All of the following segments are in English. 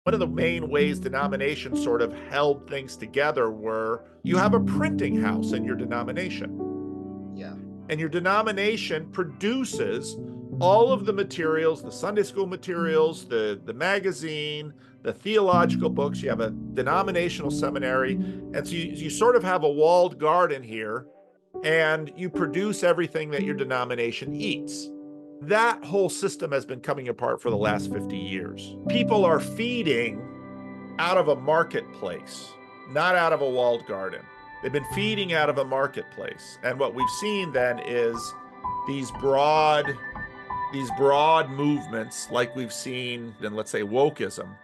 One of the main ways denominations sort of held things together were you have a printing house in your denomination. Yeah. And your denomination produces all of the materials, the Sunday school materials, the magazine, the theological books. You have a denominational seminary. And so you sort of have a walled garden here, and you produce everything that your denomination eats. That whole system has been coming apart for the last 50 years. People are feeding out of a marketplace, not out of a walled garden. They've been feeding out of a marketplace. And what we've seen then is these broad movements like we've seen in, let's say, wokeism.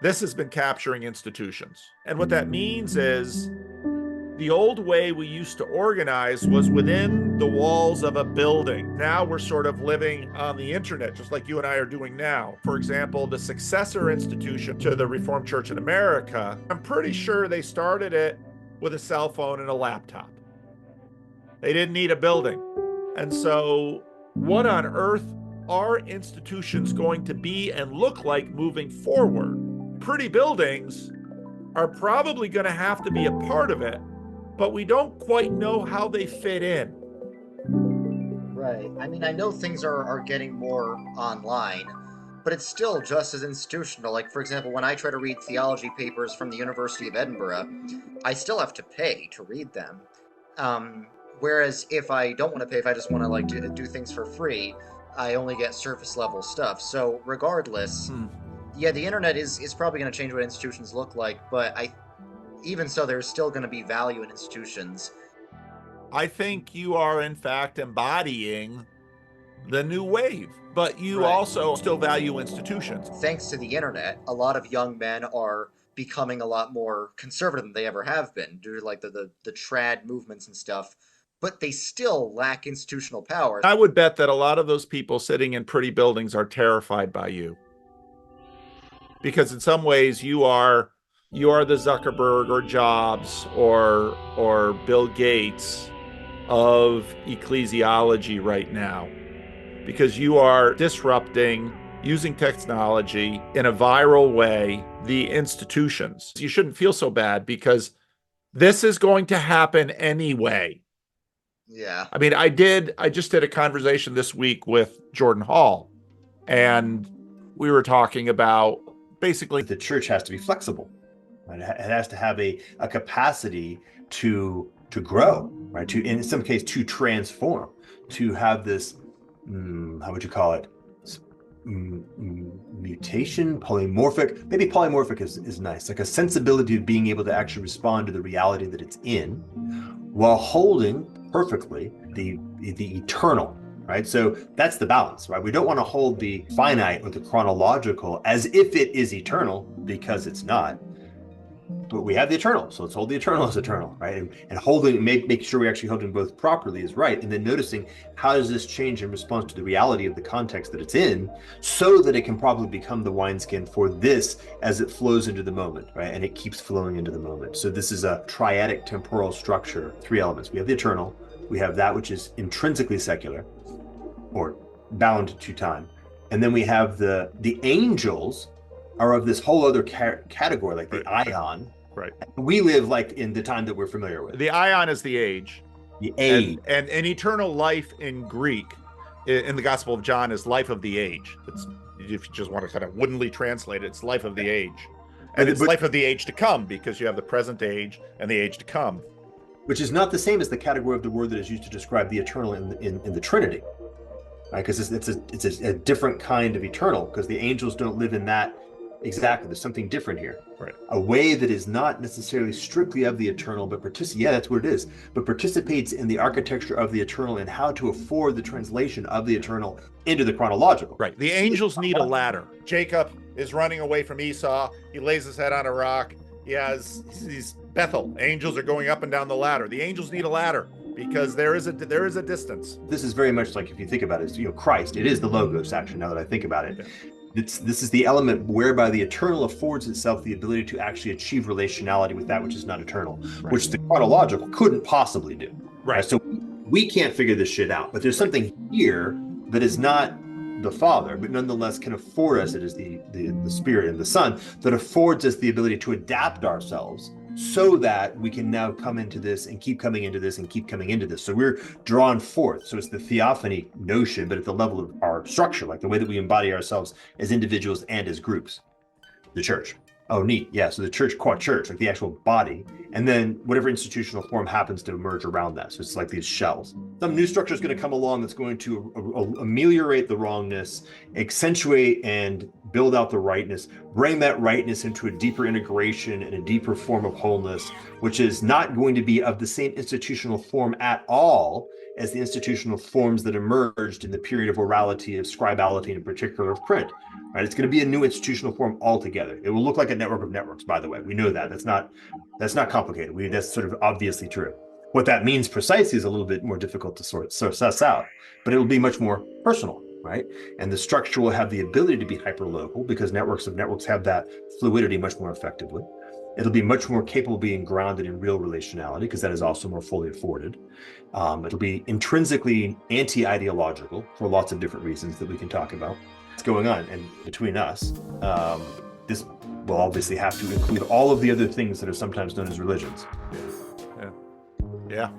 This has been capturing institutions. And what that means is the old way we used to organize was within the walls of a building. Now we're sort of living on the internet, just like you and I are doing now. For example, the successor institution to the Reformed Church in America, I'm pretty sure they started it with a cell phone and a laptop. They didn't need a building. And so what on earth are institutions going to be and look like moving forward? Pretty buildings are probably going to have to be a part of it, but we don't quite know how they fit in. Right. I mean, I know things are getting more online, but it's still just as institutional. Like, for example, when I try to read theology papers from the University of Edinburgh, I still have to pay to read them. Whereas if I don't want to pay, if I just want to like do things for free, I only get surface level stuff. So regardless, yeah, the internet is probably going to change what institutions look like, but even so, there's still going to be value in institutions. I think you are, in fact, embodying the new wave, but you also still value institutions. Thanks to the internet, a lot of young men are becoming a lot more conservative than they ever have been due to like the trad movements and stuff, but they still lack institutional power. I would bet that a lot of those people sitting in pretty buildings are terrified by you. Because in some ways you are the Zuckerberg or Jobs or Bill Gates of ecclesiology right now, because you are disrupting, using technology in a viral way, the institutions. You shouldn't feel so bad because this is going to happen anyway. Yeah. I mean, I just did a conversation this week with Jordan Hall, and we were talking about basically the church has to be flexible. Right? It has to have a capacity to grow, right? To, in some case, to transform, to have this, how would you call it? Mutation, polymorphic. Maybe polymorphic is nice, like a sensibility of being able to actually respond to the reality that it's in, while holding perfectly the eternal. Right. So that's the balance, right? We don't want to hold the finite or the chronological as if it is eternal, because it's not. But we have the eternal, so let's hold the eternal as eternal, right? And holding, make sure we're actually holding both properly is right. And then noticing how does this change in response to the reality of the context that it's in, so that it can probably become the wineskin for this as it flows into the moment, right? And it keeps flowing into the moment. So this is a triadic temporal structure, 3 elements. We have the eternal, we have that which is intrinsically secular, or bound to time. And then we have the angels are of this whole other category, like the ion. Right. We live like in the time that we're familiar with. The ion is the age. The age. And eternal life in Greek, in the Gospel of John, is life of the age. It's, if you just want to kind of woodenly translate it, it's life of the age. And it's life of the age to come, because you have the present age and the age to come. Which is not the same as the category of the word that is used to describe the eternal in the Trinity. Right? Because it's a different kind of eternal, because the angels don't live in that exactly. There's something different here. Right. A way that is not necessarily strictly of the eternal, but that's what it is, but participates in the architecture of the eternal and how to afford the translation of the eternal into the chronological. Right. The angels need a ladder. Jacob is running away from Esau. He lays his head on a rock. He's Bethel. Angels are going up and down the ladder. The angels need a ladder, because there is a distance. This is very much like, if you think about it, Christ. It is the logos, actually, now that I think about it. Yeah. This is the element whereby the eternal affords itself the ability to actually achieve relationality with that which is not eternal, which the chronological couldn't possibly do. Right. So we can't figure this shit out, but there's something here that is not the Father, but nonetheless can afford us, it is the Spirit and the Son that affords us the ability to adapt ourselves so that we can now come into this and keep coming into this and keep coming into this. So we're drawn forth. So it's the theophany notion, but at the level of our structure, like the way that we embody ourselves as individuals and as groups. The church. Oh, neat. Yeah. So the church, quad church, like the actual body, and then whatever institutional form happens to emerge around that. So it's like these shells. Some new structure is going to come along that's going to ameliorate the wrongness, accentuate and build out the rightness, bring that rightness into a deeper integration and a deeper form of wholeness, which is not going to be of the same institutional form at all as the institutional forms that emerged in the period of orality, of scribality, and in particular of print. Right? It's going to be a new institutional form altogether. It will look like a network of networks, by the way. We know that. That's not complicated. That's sort of obviously true. What that means precisely is a little bit more difficult to sort suss out, but it will be much more personal, right? And the structure will have the ability to be hyperlocal because networks of networks have that fluidity much more effectively. It'll be much more capable of being grounded in real relationality because that is also more fully afforded. It'll be intrinsically anti-ideological for lots of different reasons that we can talk about. What's going on, and between us, this will obviously have to include all of the other things that are sometimes known as religions. Yeah.